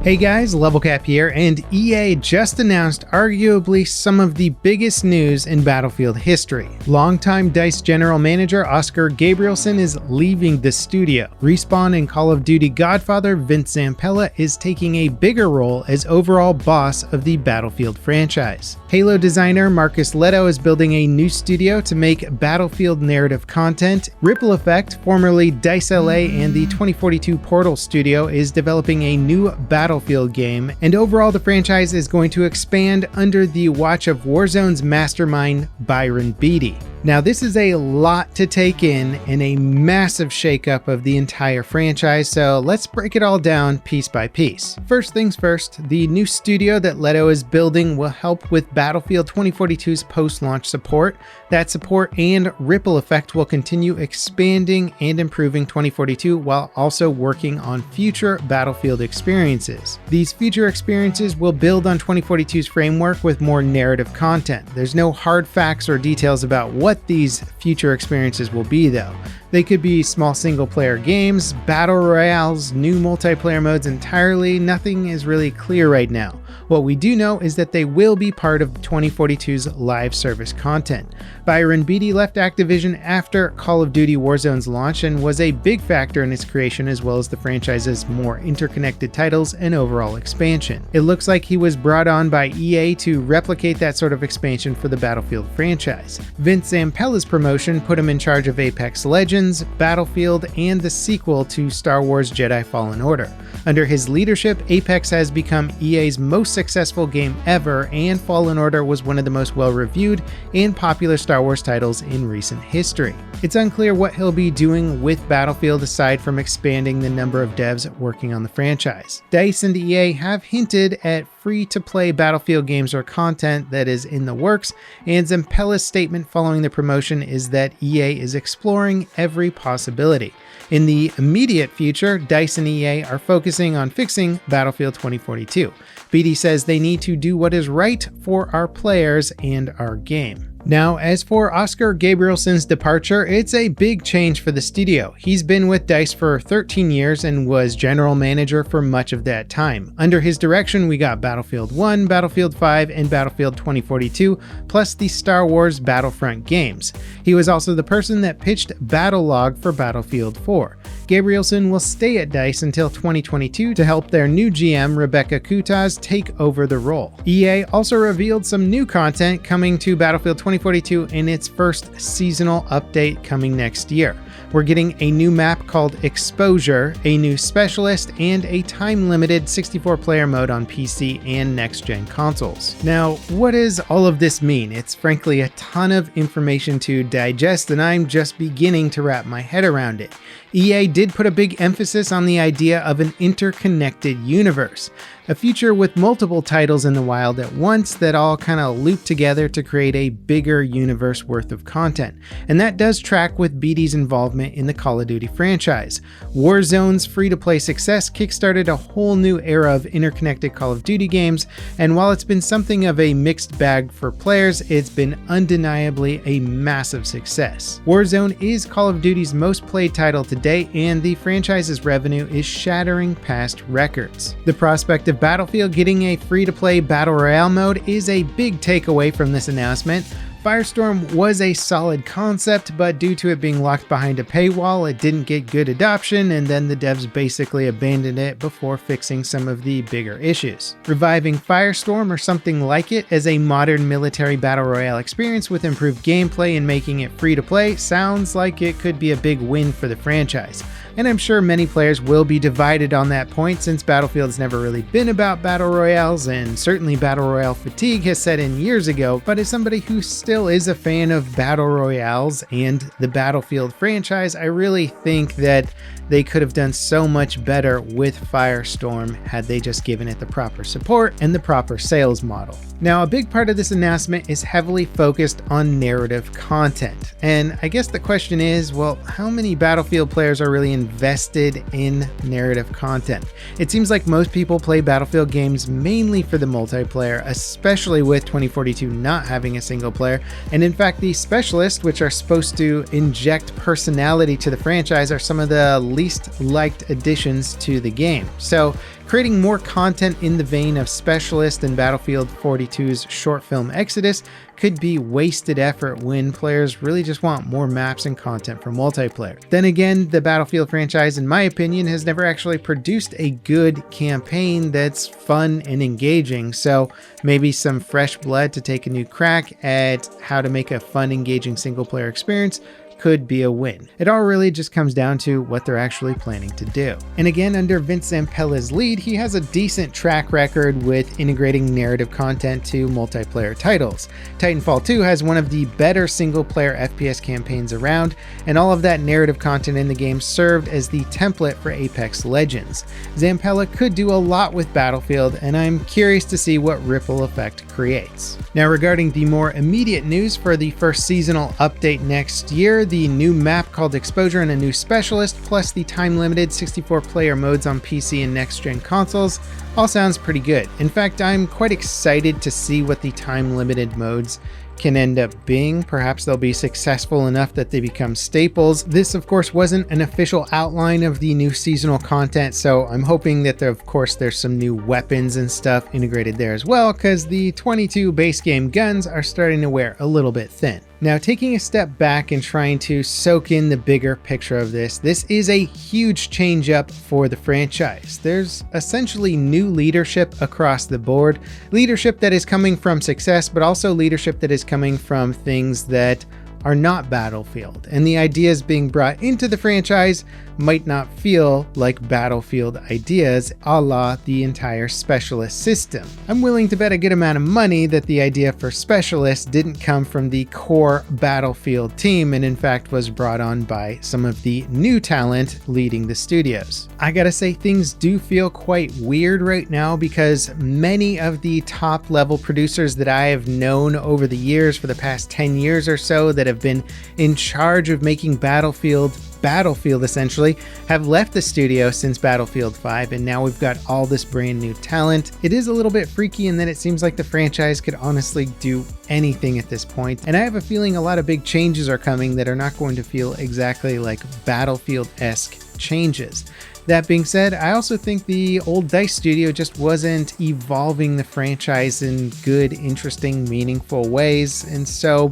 Hey guys, LevelCap here, and EA just announced arguably some of the biggest news in Battlefield history. Longtime DICE general manager Oscar Gabrielson is leaving the studio. Respawn and Call of Duty godfather Vince Zampella is taking a bigger role as overall boss of the Battlefield franchise. Halo designer Marcus Leto is building a new studio to make Battlefield narrative content. Ripple Effect, formerly DICE LA and the 2042 Portal studio, is developing a new Battlefield game, and overall the franchise is going to expand under the watch of Warzone's mastermind Byron Beatty. Now this is a lot to take in and a massive shakeup of the entire franchise, so let's break it all down piece by piece. First things first, the new studio that Leto is building will help with Battlefield 2042's post-launch support. That support and Ripple Effect will continue expanding and improving 2042 while also working on future Battlefield experiences. These future experiences will build on 2042's framework with more narrative content. There's no hard facts or details about what these future experiences will be though. They could be small single-player games, battle royales, new multiplayer modes entirely. Nothing is really clear right now. What we do know is that they will be part of 2042's live service content. Byron Beatty left Activision after Call of Duty Warzone's launch and was a big factor in its creation as well as the franchise's more interconnected titles and overall expansion. It looks like he was brought on by EA to replicate that sort of expansion for the Battlefield franchise. Vince Zampella's promotion put him in charge of Apex Legends, Battlefield, and the sequel to Star Wars Jedi Fallen Order. Under his leadership, Apex has become EA's most successful game ever, and Fallen Order was one of the most well-reviewed and popular Star Wars titles in recent history. It's unclear what he'll be doing with Battlefield aside from expanding the number of devs working on the franchise. DICE and EA have hinted at free-to-play Battlefield games or content that is in the works, and Zampella's statement following the promotion is that EA is exploring every possibility. In the immediate future, DICE and EA are focusing on fixing Battlefield 2042. Beatty says they need to do what is right for our players and our game. Now, as for Oscar Gabrielson's departure, it's a big change for the studio. He's been with DICE for 13 years and was general manager for much of that time. Under his direction, we got Battlefield 1, Battlefield 5, and Battlefield 2042, plus the Star Wars Battlefront games. He was also the person that pitched Battlelog for Battlefield 4. Gabrielson will stay at DICE until 2022 to help their new GM, Rebecca Kutaz, take over the role. EA also revealed some new content coming to Battlefield 2042 in its first seasonal update coming next year. We're getting a new map called Exposure, a new specialist, and a time-limited 64-player mode on PC and next-gen consoles. Now, what does all of this mean? It's frankly a ton of information to digest, and I'm just beginning to wrap my head around it. EA did put a big emphasis on the idea of an interconnected universe, a future with multiple titles in the wild at once that all kind of loop together to create a bigger universe worth of content. And that does track with Beatty's involvement in the Call of Duty franchise. Warzone's free-to-play success kickstarted a whole new era of interconnected Call of Duty games, and while it's been something of a mixed bag for players, it's been undeniably a massive success. Warzone is Call of Duty's most played title to date, and the franchise's revenue is shattering past records. The prospect of Battlefield getting a free-to-play Battle Royale mode is a big takeaway from this announcement. Firestorm was a solid concept, but due to it being locked behind a paywall, it didn't get good adoption, and then the devs basically abandoned it before fixing some of the bigger issues. Reviving Firestorm or something like it as a modern military battle royale experience with improved gameplay and making it free to play sounds like it could be a big win for the franchise. And I'm sure many players will be divided on that point since Battlefield's never really been about battle royales, and certainly battle royale fatigue has set in years ago, but as somebody who still is a fan of battle royales and the Battlefield franchise, I really think that they could have done so much better with Firestorm had they just given it the proper support and the proper sales model. Now, a big part of this announcement is heavily focused on narrative content. And I guess the question is, well, how many Battlefield players are really invested in narrative content? It seems like most people play Battlefield games mainly for the multiplayer, especially with 2042 not having a single player. And in fact, the specialists, which are supposed to inject personality to the franchise, are some of the least liked additions to the game. So Creating more content in the vein of Specialist and Battlefield 42's short film Exodus could be wasted effort when players really just want more maps and content for multiplayer. Then again, the Battlefield franchise, in my opinion, has never actually produced a good campaign that's fun and engaging, so maybe some fresh blood to take a new crack at how to make a fun, engaging single-player experience could be a win. It all really just comes down to what they're actually planning to do. And again, under Vince Zampella's lead, he has a decent track record with integrating narrative content to multiplayer titles. Titanfall 2 has one of the better single-player FPS campaigns around, and all of that narrative content in the game served as the template for Apex Legends. Zampella could do a lot with Battlefield, and I'm curious to see what ripple effect creates. Now, regarding the more immediate news for the first seasonal update next year, the new map called Exposure and a new Specialist, plus the time-limited 64-player modes on PC and next-gen consoles, all sounds pretty good. In fact, I'm quite excited to see what the time-limited modes can end up being. Perhaps they'll be successful enough that they become staples. This, of course, wasn't an official outline of the new seasonal content, so I'm hoping that of course there's some new weapons and stuff integrated there as well, because the 22 base game guns are starting to wear a little bit thin. Now, taking a step back and trying to soak in the bigger picture of this is a huge change up for the franchise. There's essentially new leadership across the board, leadership that is coming from success, but also leadership that is coming from things that are not Battlefield, and the ideas being brought into the franchise might not feel like Battlefield ideas, a la the entire Specialist system. I'm willing to bet a good amount of money that the idea for Specialist didn't come from the core Battlefield team, and in fact was brought on by some of the new talent leading the studios. I gotta say, things do feel quite weird right now, because many of the top level producers that I have known over the years, for the past 10 years or so, that have been in charge of making Battlefield essentially, have left the studio since Battlefield 5, and now we've got all this brand new talent. It is a little bit freaky in that it seems like the franchise could honestly do anything at this point, and I have a feeling a lot of big changes are coming that are not going to feel exactly like Battlefield-esque changes. That being said, I also think the old DICE studio just wasn't evolving the franchise in good, interesting, meaningful ways, and so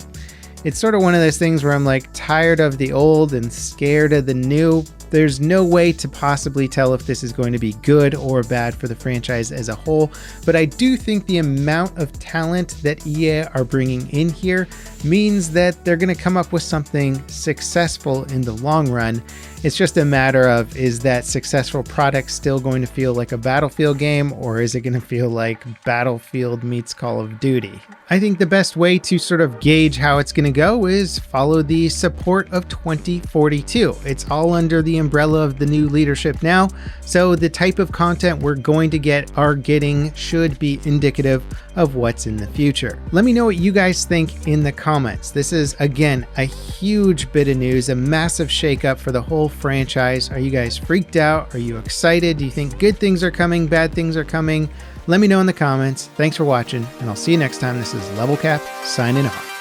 it's sort of one of those things where I'm like tired of the old and scared of the new. There's no way to possibly tell if this is going to be good or bad for the franchise as a whole, but I do think the amount of talent that EA are bringing in here means that they're going to come up with something successful in the long run. It's just a matter of, is that successful product still going to feel like a Battlefield game, or is it going to feel like Battlefield meets Call of Duty? I think the best way to sort of gauge how it's going to go is follow the support of 2042. It's all under the umbrella of the new leadership now, so the type of content we're going to get, are getting, should be indicative of what's in the future. Let me know what you guys think in the comments. This is, again, a huge bit of news, a massive shakeup for the whole franchise. Are you guys freaked out? Are you excited? Do you think good things are coming, bad things are coming? Let me know in the comments. Thanks for watching, and I'll see you next time. This is Level Cap signing off.